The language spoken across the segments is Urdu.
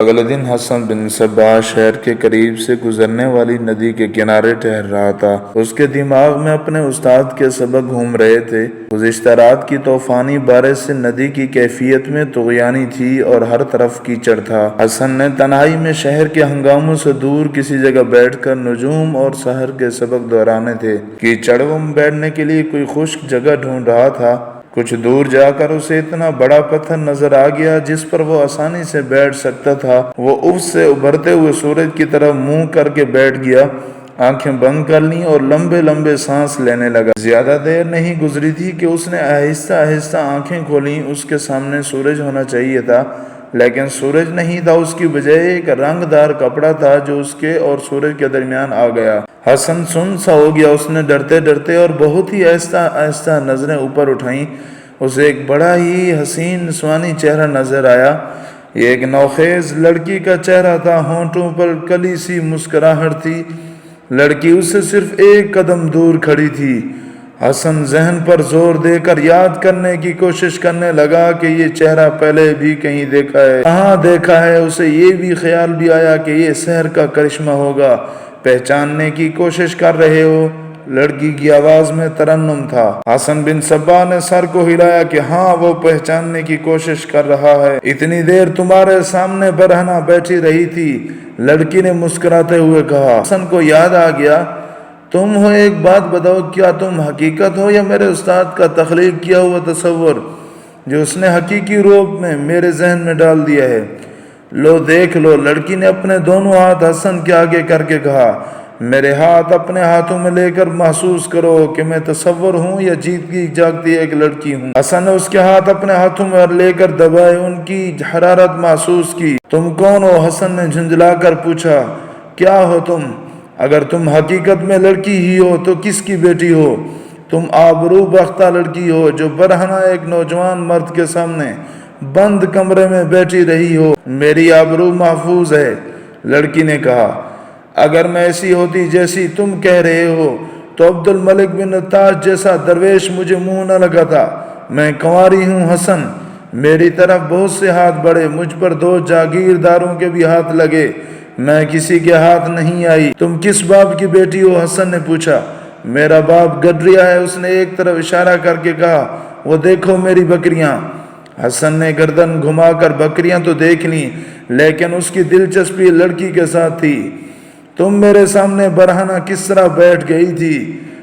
اگلے دن حسن بن صباح شہر کے قریب سے گزرنے والی ندی کے کنارے ٹہر رہا تھا۔ اس کے دماغ میں اپنے استاد کے سبق گھوم رہے تھے۔ گزشتہ رات کی طوفانی بارش سے ندی کی کیفیت میں طغیانی تھی اور ہر طرف کیچڑ تھا۔ حسن نے تنہائی میں شہر کے ہنگاموں سے دور کسی جگہ بیٹھ کر نجوم اور سحر کے سبق دہرانے تھے۔ کیچڑوں میں بیٹھنے کے لیے کوئی خشک جگہ ڈھونڈ رہا تھا۔ کچھ دور جا کر اسے اتنا بڑا پتھر نظر آ گیا جس پر وہ آسانی سے بیٹھ سکتا تھا۔ وہ افق سے ابھرتے ہوئے سورج کی طرف منہ کر کے بیٹھ گیا، آنکھیں بند کر لیں اور لمبے لمبے سانس لینے لگا۔ زیادہ دیر نہیں گزری تھی کہ اس نے آہستہ آہستہ آنکھیں کھولیں۔ اس کے سامنے سورج ہونا چاہیے تھا، لیکن سورج نہیں تھا، اس کی بجائے ایک رنگ دار کپڑا تھا جو اس کے اور سورج کے درمیان آ گیا۔ حسن سن سا ہو گیا۔ اس نے ڈرتے ڈرتے اور بہت ہی آہستہ آہستہ نظریں اوپر اٹھائیں۔ اسے ایک بڑا ہی حسین نسوانی چہرہ نظر آیا۔ یہ ایک نوخیز لڑکی کا چہرہ تھا، ہونٹوں پر کلی سی مسکراہٹ تھی۔ لڑکی اس سے صرف ایک قدم دور کھڑی تھی۔ حسن ذہن پر زور دے کر یاد کرنے کی کوشش کرنے لگا کہ یہ چہرہ پہلے بھی کہیں دیکھا ہے، کہاں دیکھا ہے۔ اسے یہ بھی خیال بھی آیا کہ یہ سحر کا کرشمہ ہوگا۔ پہچاننے کی کوشش کر رہے ہو؟ لڑکی کی آواز میں ترنم تھا۔ حسن بن صباح نے سر کو ہلایا کہ ہاں، وہ پہچاننے کی کوشش کر رہا ہے۔ اتنی دیر تمہارے سامنے برہنہ بیٹھی رہی تھی، لڑکی نے مسکراتے ہوئے کہا۔ حسن کو یاد آ گیا، تم ہو، ایک بات بتاؤ، کیا تم حقیقت ہو یا میرے استاد کا تخلیق کیا ہوا تصور جو اس نے حقیقی روپ میں میرے ذہن میں ڈال دیا ہے؟ لو دیکھ لو۔ لڑکی نے اپنے دونوں ہاتھ حسن کے آگے کر کے کہا، میرے ہاتھ اپنے ہاتھوں میں لے کر محسوس کرو کہ میں تصور ہوں یا جیتی جاگتی ایک لڑکی ہوں۔ حسن نے اس کے ہاتھ اپنے ہاتھوں میں لے کر دبائے، ان کی حرارت محسوس کی۔ تم کون ہو؟ حسن نے جھنجھلا کر پوچھا۔ کیا ہو تم؟ اگر تم حقیقت میں لڑکی ہی ہو تو کس کی بیٹی ہو؟ تم آبرو باختہ لڑکی ہو جو برہنہ ایک نوجوان مرد کے سامنے بند کمرے میں بیٹھی رہی ہو۔ میری آبرو محفوظ ہے، لڑکی نے کہا۔ اگر میں ایسی ہوتی جیسی تم کہہ رہے ہو تو عبد الملک بن عطاش جیسا درویش مجھے منہ نہ لگاتا۔ میں کنواری ہوں حسن۔ میری طرف بہت سے ہاتھ بڑھے، مجھ پر 2 جاگیرداروں کے بھی ہاتھ لگے، میں کسی کے ہاتھ نہیں آئی۔ تم کس باپ کی بیٹی ہو؟ حسن نے پوچھا۔ میرا باپ گڈریا ہے، اس نے ایک طرف اشارہ کر کے کہا۔ وہ دیکھو میری بکریاں۔ حسن نے گردن گھما کر بکریاں تو دیکھ لیں، لیکن اس کی دلچسپی لڑکی کے ساتھ تھی۔ تم میرے سامنے برہنہ کس طرح بیٹھ گئی تھی؟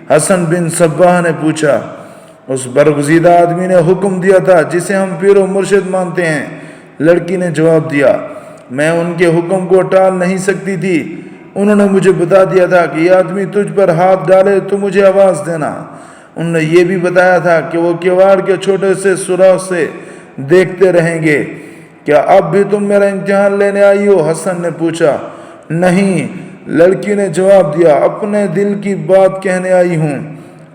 حسن بن صباح نے پوچھا۔ اس برگزیدہ آدمی نے حکم دیا تھا جسے ہم پیر و مرشد مانتے ہیں، لڑکی نے جواب دیا۔ میں ان کے حکم کو ٹال نہیں سکتی تھی۔ انہوں نے مجھے بتا دیا تھا کہ یہ آدمی تجھ پر ہاتھ ڈالے تو مجھے آواز دینا۔ انہوں نے یہ بھی بتایا تھا کہ وہ کیواڑ کے چھوٹے سے سوراخ سے دیکھتے رہیں گے۔ کیا اب بھی تم میرا امتحان لینے آئی ہو؟ حسن نے پوچھا۔ نہیں، لڑکی نے جواب دیا، اپنے دل کی بات کہنے آئی ہوں،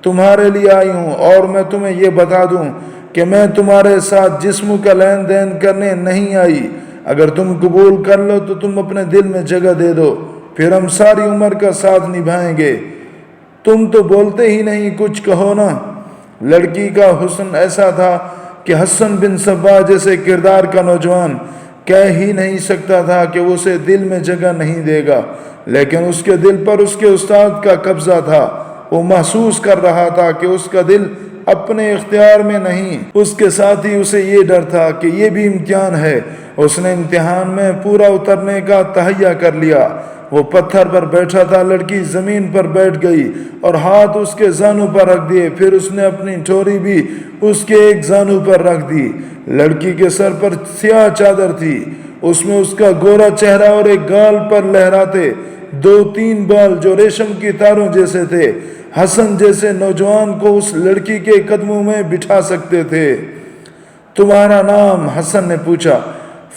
تمہارے لیے آئی ہوں، اور میں تمہیں یہ بتا دوں کہ میں تمہارے ساتھ جسم کا لین دین کرنے نہیں آئی۔ اگر تم قبول کر لو تو تم اپنے دل میں جگہ دے دو، پھر ہم ساری عمر کا ساتھ نبھائیں گے۔ تم تو بولتے ہی نہیں، کچھ کہو نا۔ لڑکی کا حسن ایسا تھا کہ حسن بن صباح جیسے کردار کا نوجوان کہہ ہی نہیں سکتا تھا کہ وہ اسے دل میں جگہ نہیں دے گا، لیکن اس کے دل پر اس کے استاد کا قبضہ تھا۔ وہ محسوس کر رہا تھا کہ اس کا دل اپنے اختیار میں نہیں، اس کے ساتھ ہی اسے یہ ڈر تھا کہ یہ بھی امتحان ہے۔ اس نے امتحان میں پورا اترنے کا تہیہ کر لیا۔ وہ پتھر پر بیٹھا تھا، لڑکی زمین پر بیٹھ گئی اور ہاتھ اس کے زانوں پر رکھ دیے، پھر اس نے اپنی ٹھوری بھی اس کے ایک زانوں پر رکھ دی۔ لڑکی کے سر پر سیاہ چادر تھی، اس میں اس کا گورا چہرہ اور ایک گال پر لہراتے 2-3 بال جو ریشم کی تاروں جیسے تھے، حسن جیسے نوجوان کو اس لڑکی کے قدموں میں بٹھا سکتے تھے۔ تمہارا نام؟ حسن نے پوچھا۔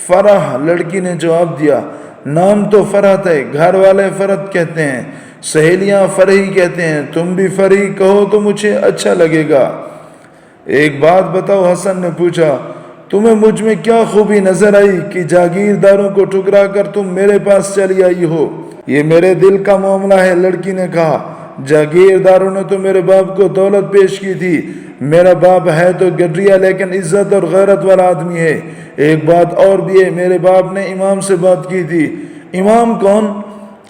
فرح، لڑکی نے جواب دیا۔ نام تو فرحت ہے، گھر والے فرحت کہتے ہیں، سہیلیاں فرحی کہتے ہیں، تم بھی فرحی کہو تو مجھے اچھا لگے گا۔ ایک بات بتاؤ، حسن نے پوچھا، تمہیں مجھ میں کیا خوبی نظر آئی کہ جاگیرداروں کو ٹھکرا کر تم میرے پاس چلی آئی ہو؟ یہ میرے دل کا معاملہ ہے، لڑکی نے کہا۔ جاگیرداروں نے تو میرے باپ کو دولت پیش کی تھی، میرا باپ ہے تو گڈریا لیکن عزت اور غیرت والا آدمی ہے۔ ایک بات اور بھی ہے، میرے باپ نے امام سے بات کی تھی۔ امام کون؟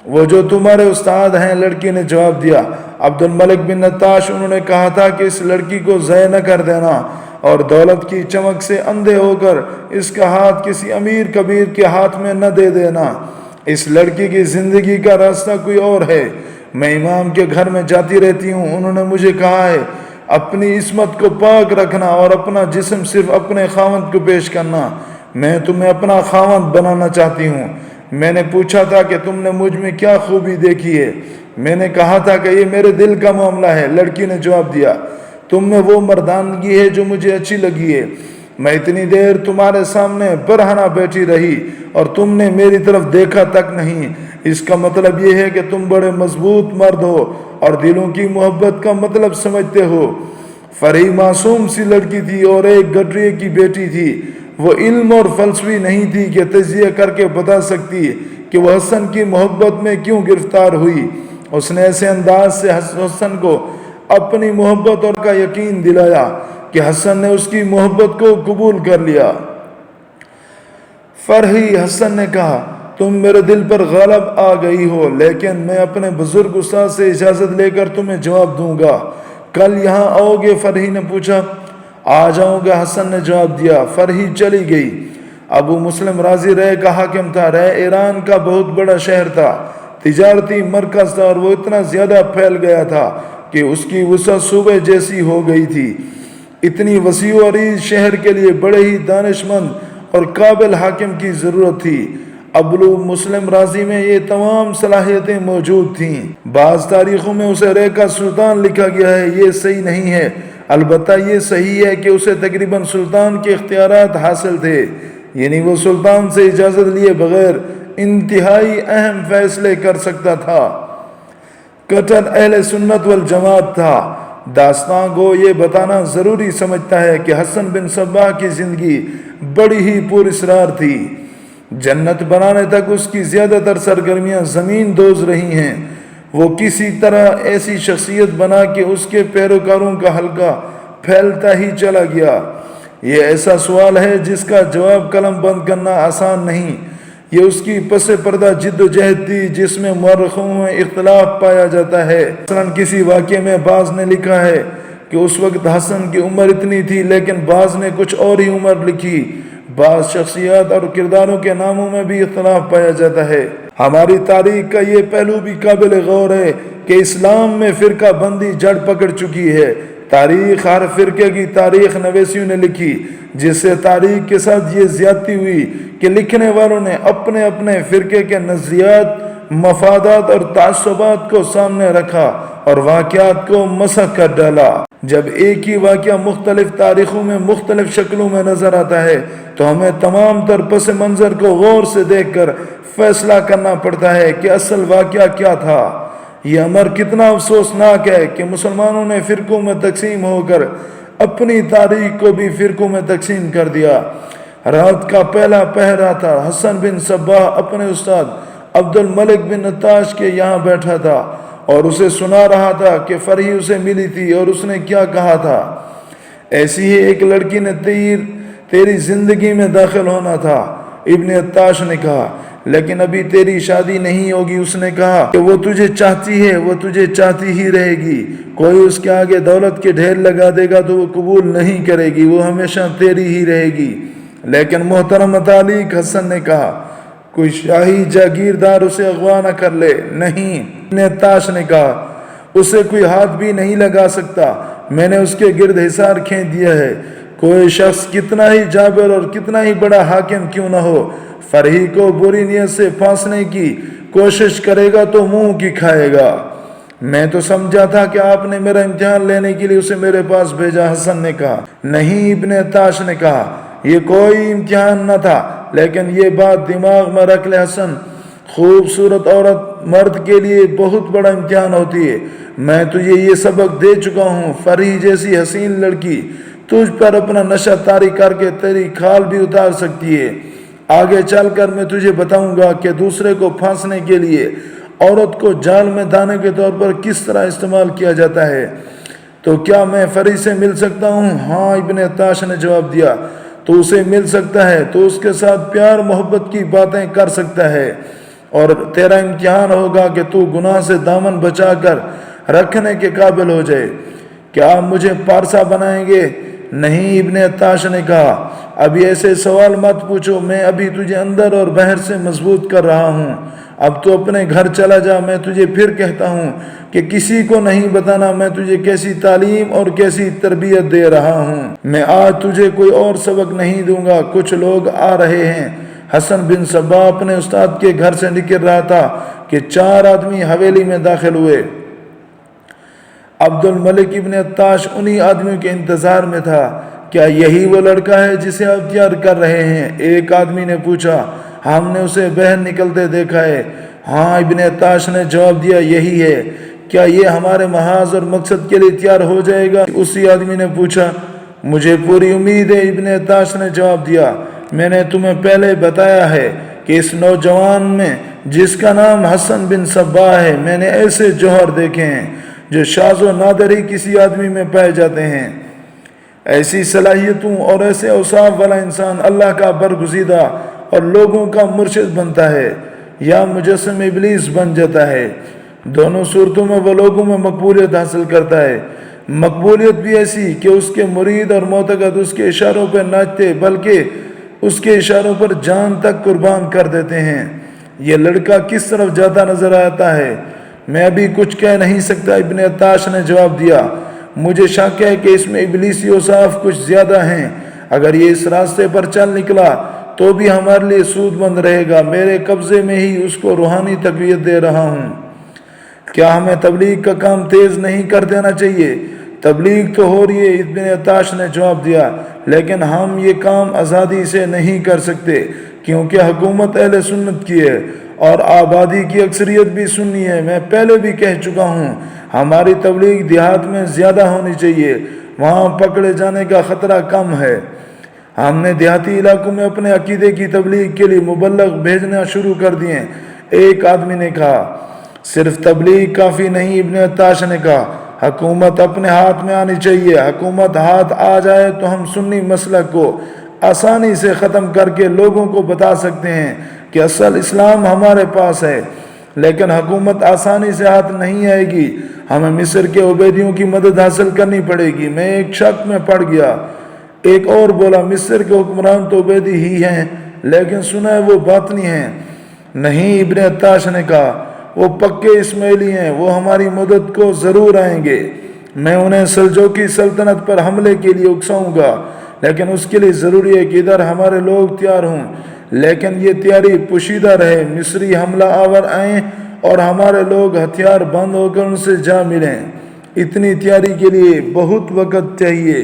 وہ جو تمہارے استاد ہیں، لڑکی نے جواب دیا۔ عبد الملک بن نتاش، انہوں نے کہا تھا کہ اس لڑکی کو ضائع نہ کر دینا اور دولت کی چمک سے اندھے ہو کر اس کا ہاتھ کسی امیر کبیر کے ہاتھ میں نہ دے دینا۔ اس لڑکی کی زندگی کا راستہ کوئی اور ہے۔ میں امام کے گھر میں جاتی رہتی ہوں، انہوں نے مجھے کہا ہے اپنی عصمت کو پاک رکھنا اور اپنا جسم صرف اپنے خاوند کو پیش کرنا۔ میں تمہیں اپنا خاوند بنانا چاہتی ہوں۔ میں نے پوچھا تھا کہ تم نے مجھ میں کیا خوبی دیکھی ہے؟ میں نے کہا تھا کہ یہ میرے دل کا معاملہ ہے۔ لڑکی نے جواب دیا، تم میں وہ مردانگی ہے جو مجھے اچھی لگی ہے۔ میں اتنی دیر تمہارے سامنے برہنہ بیٹھی رہی اور تم نے میری طرف دیکھا تک نہیں۔ اس کا مطلب یہ ہے کہ تم بڑے مضبوط مرد ہو اور دلوں کی محبت کا مطلب سمجھتے ہو۔ فرحی معصوم سی لڑکی تھی اور ایک گڈریے کی بیٹی تھی۔ وہ علم اور فلسفی نہیں تھی کہ تجزیہ کر کے بتا سکتی کہ وہ حسن کی محبت میں کیوں گرفتار ہوئی۔ اس نے ایسے انداز سے حسن کو اپنی محبت اور کا یقین دلایا کہ حسن نے اس کی محبت کو قبول کر لیا۔ فرحی حسن نے کہا، تم میرے دل پر غالب آ گئی ہو، لیکن میں اپنے بزرگ استاد سے اجازت لے کر تمہیں جواب دوں گا۔ کل یہاں آؤ گے؟ فرحی نے پوچھا۔ آ جاؤں گا، حسن نے جواب دیا۔ فرحی چلی گئی۔ ابو مسلم راضی رے کا حاکم تھا۔ رے ایران کا بہت بڑا شہر تھا، تجارتی مرکز تھا اور وہ اتنا زیادہ پھیل گیا تھا کہ اس کی وسعت صوبے جیسی ہو گئی تھی۔ اتنی وسیع و عریض شہر کے لیے بڑے ہی دانش مند اور قابل حاکم کی ضرورت تھی۔ ابو مسلم راضی میں یہ تمام صلاحیتیں موجود تھیں۔ بعض تاریخوں میں اسے رے کا سلطان لکھا گیا ہے، یہ صحیح نہیں ہے۔ البتہ یہ صحیح ہے کہ اسے تقریباً سلطان کے اختیارات حاصل تھے، یعنی وہ سلطان سے اجازت لیے بغیر انتہائی اہم فیصلے کر سکتا تھا۔ کٹر اہل سنت والجماعت تھا۔ داستان گو یہ بتانا ضروری سمجھتا ہے کہ حسن بن صباح کی زندگی بڑی ہی پر اسرار تھی۔ جنت بنانے تک اس کی زیادہ تر سرگرمیاں زمین دوز رہی ہیں۔ وہ کسی طرح ایسی شخصیت بنا کہ اس کے پیروکاروں کا حلقہ پھیلتا ہی چلا گیا۔ یہ ایسا سوال ہے جس کا جواب قلم بند کرنا آسان نہیں۔ یہ اس کی پس پردہ جد و جہد تھی جس میں مورخوں میں اختلاف پایا جاتا ہے۔ مثلاً کسی واقعے میں بعض نے لکھا ہے کہ اس وقت حسن کی عمر اتنی تھی، لیکن بعض نے کچھ اور ہی عمر لکھی۔ بعض شخصیات اور کرداروں کے ناموں میں بھی اختلاف پایا جاتا ہے۔ ہماری تاریخ کا یہ پہلو بھی قابل غور ہے کہ اسلام میں فرقہ بندی جڑ پکڑ چکی ہے۔ تاریخ ہر فرقے کی تاریخ نویسیوں نے لکھی، جس سے تاریخ کے ساتھ یہ زیادتی ہوئی کہ لکھنے والوں نے اپنے اپنے فرقے کے نظریات، مفادات اور تعصبات کو سامنے رکھا اور واقعات کو مسخ کر ڈالا۔ جب ایک ہی واقعہ مختلف تاریخوں میں مختلف شکلوں میں نظر آتا ہے تو ہمیں تمام تر پس منظر کو غور سے دیکھ کر فیصلہ کرنا پڑتا ہے کہ اصل واقعہ کیا تھا۔ یہ امر کتنا افسوسناک ہے کہ مسلمانوں نے فرقوں میں تقسیم ہو کر اپنی تاریخ کو بھی فرقوں میں تقسیم کر دیا۔ رات کا پہلا پہرا تھا۔ حسن بن صباح اپنے استاد عبد الملک بن نتاش کے یہاں بیٹھا تھا اور اسے سنا رہا تھا کہ فرحی اسے ملی تھی اور اس نے کیا کہا تھا۔ ایسی ہی ایک لڑکی نے تیری زندگی میں داخل ہونا تھا، ابن نتاش نے کہا، لیکن ابھی تیری شادی نہیں ہوگی۔ اس نے کہا کہ وہ تجھے چاہتی ہے، وہ تجھے چاہتی ہی رہے گی۔ کوئی اس کے آگے دولت کے ڈھیر لگا دے گا تو وہ قبول نہیں کرے گی، وہ ہمیشہ تیری ہی رہے گی۔ لیکن محترم تعلیق، حسن نے کہا، کوئی شاہی جاگیردار اسے اغوا نہ کر لے۔ نہیں، نتاش نے کہا، اسے کوئی ہاتھ بھی نہیں لگا سکتا۔ میں نے اس کے گرد حصار کھینچ دیا ہے۔ کوئی شخص کتنا ہی جابر اور کتنا ہی بڑا حاکم کیوں نہ ہو، فرحی کو بری نیت سے پھانسنے کی کوشش کرے گا تو منہ کی کھائے گا۔ میں تو سمجھا تھا کہ آپ نے میرا امتحان لینے کے لیے اسے میرے پاس بھیجا، حسن نے کہا۔ نہیں، ابن عطاش نے کہا، یہ کوئی امتحان نہ تھا، لیکن یہ بات دماغ میں رکھ لے حسن، خوبصورت عورت مرد کے لیے بہت بڑا امتحان ہوتی ہے۔ میں تجھے یہ سبق دے چکا ہوں، فرحی جیسی حسین لڑکی تجھ پر اپنا نشہ طاری کر کے تیری کھال بھی اتار سکتی ہے۔ آگے چل کر میں تجھے بتاؤں گا کہ دوسرے کو پھانسنے کے لیے عورت کو جال میں دانے کے طور پر کس طرح استعمال کیا جاتا ہے، تو کیا میں فری سے مل سکتا ہوں؟ ہاں، ابن عطاش نے جواب دیا، تو اسے مل سکتا ہے، تو اس کے ساتھ پیار محبت کی باتیں کر سکتا ہے، اور تیرا امتحان ہوگا کہ تو گناہ سے دامن بچا کر رکھنے کے قابل ہو جائے۔ کیا آپ مجھے پارسا بنائیں گے؟ نہیں، ابن عطاش نے کہا، ابھی ایسے سوال مت پوچھو، میں ابھی تجھے اندر اور باہر سے مضبوط کر رہا ہوں، اب تو اپنے گھر چلا جا۔ میں تجھے پھر کہتا ہوں کہ کسی کو نہیں بتانا میں تجھے کیسی تعلیم اور کیسی تربیت دے رہا ہوں۔ میں آج تجھے کوئی اور سبق نہیں دوں گا۔ کچھ لوگ آ رہے ہیں۔ حسن بن صباح اپنے استاد کے گھر سے نکل رہا تھا کہ 4 آدمی حویلی میں داخل ہوئے۔ عبد الملک ابن عطاش انہی آدمیوں کے انتظار میں تھا۔ کیا یہی وہ لڑکا ہے جسے آپ تیار کر رہے ہیں؟ ایک آدمی نے پوچھا۔ ہم نے اسے باہر نکلتے دیکھا ہے۔ ہاں، ابن عطاش نے جواب دیا، یہی ہے۔ کیا یہ ہمارے محاذ اور مقصد کے لیے تیار ہو جائے گا؟ اسی آدمی نے پوچھا۔ مجھے پوری امید ہے، ابن عطاش نے جواب دیا۔ میں نے تمہیں پہلے بتایا ہے کہ اس نوجوان میں جس کا نام حسن بن صباح ہے، میں نے ایسے جوہر دیکھے ہیں جو شاذ و نادر ہی کسی آدمی میں پائے جاتے ہیں۔ ایسی صلاحیتوں اور ایسے اوصاف والا انسان اللہ کا برگزیدہ اور لوگوں کا مرشد بنتا ہے یا مجسم ابلیس بن جاتا ہے۔ دونوں صورتوں میں وہ لوگوں میں مقبولیت حاصل کرتا ہے، مقبولیت بھی ایسی کہ اس کے مرید اور معتقد اس کے اشاروں پر ناچتے بلکہ اس کے اشاروں پر جان تک قربان کر دیتے ہیں۔ یہ لڑکا کس طرف جاتا نظر آتا ہے؟ میں ابھی کچھ کہہ نہیں سکتا، ابن عطاش نے جواب دیا۔ مجھے شک ہے کہ اس میں ابلیسی اوصاف کچھ زیادہ ہیں۔ اگر یہ اس راستے پر چل نکلا تو بھی ہمارے لیے سود مند رہے گا۔ میرے قبضے میں ہی اس کو روحانی تقویت دے رہا ہوں۔ کیا ہمیں تبلیغ کا کام تیز نہیں کر دینا چاہیے؟ تبلیغ تو ہو رہی ہے، ابن عطاش نے جواب دیا، لیکن ہم یہ کام آزادی سے نہیں کر سکتے کیونکہ حکومت اہل سنت کی ہے اور آبادی کی اکثریت بھی سنی ہے۔ میں پہلے بھی کہہ چکا ہوں، ہماری تبلیغ دیہات میں زیادہ ہونی چاہیے، وہاں پکڑے جانے کا خطرہ کم ہے۔ ہم نے دیہاتی علاقوں میں اپنے عقیدے کی تبلیغ کے لیے مبلغ بھیجنا شروع کر دیے، ایک آدمی نے کہا۔ صرف تبلیغ کافی نہیں، ابن عطاش نے کہا، حکومت اپنے ہاتھ میں آنی چاہیے۔ حکومت ہاتھ آ جائے تو ہم سنی مسلک کو آسانی سے ختم کر کے لوگوں کو بتا سکتے ہیں کہ اصل اسلام ہمارے پاس ہے، لیکن حکومت آسانی سے ہاتھ نہیں آئے گی۔ ہمیں مصر کے عبیدیوں کی مدد حاصل کرنی پڑے گی۔ میں ایک شک میں پڑ گیا۔ ایک اور بولا، مصر کے حکمران تو عبیدی ہی ہیں، لیکن سنا ہے وہ باطنی ہیں۔ نہیں، ابن عطاش نے کہا، وہ پکے اسماعیلی ہیں، وہ ہماری مدد کو ضرور آئیں گے۔ میں انہیں سلجوقی سلطنت پر حملے کے لیے اکساؤں گا، لیکن اس کے لیے ضروری ہے کہ ادھر ہمارے لوگ تیار ہوں، لیکن یہ تیاری پوشیدہ رہے۔ مصری حملہ آور آئیں اور ہمارے لوگ ہتھیار بند ہو کر ان سے جا ملیں۔ اتنی تیاری کے لیے بہت وقت چاہیے۔